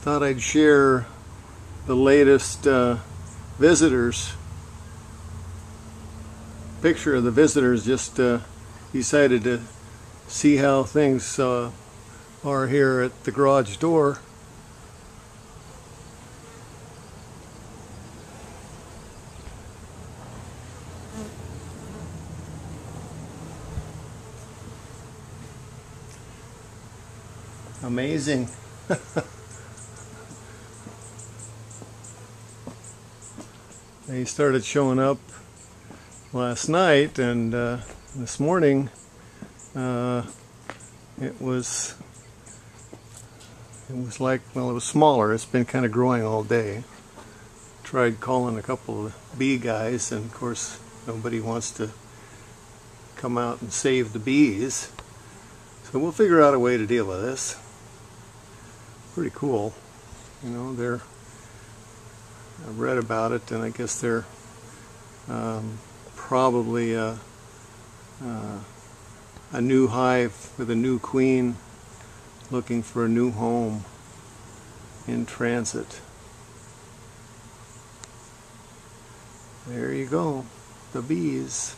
Thought I'd share the latest visitors. Picture of the visitors. Just decided to see how things are here at the garage door. Amazing. They started showing up last night, and this morning it was like, well, it was smaller. It's been kind of growing all day. Tried calling a couple of bee guys, and of course nobody wants to come out and save the bees. So we'll figure out a way to deal with this. Pretty cool. You know, I read about it, and I guess they're probably a new hive with a new queen looking for a new home in transit. There you go, the bees.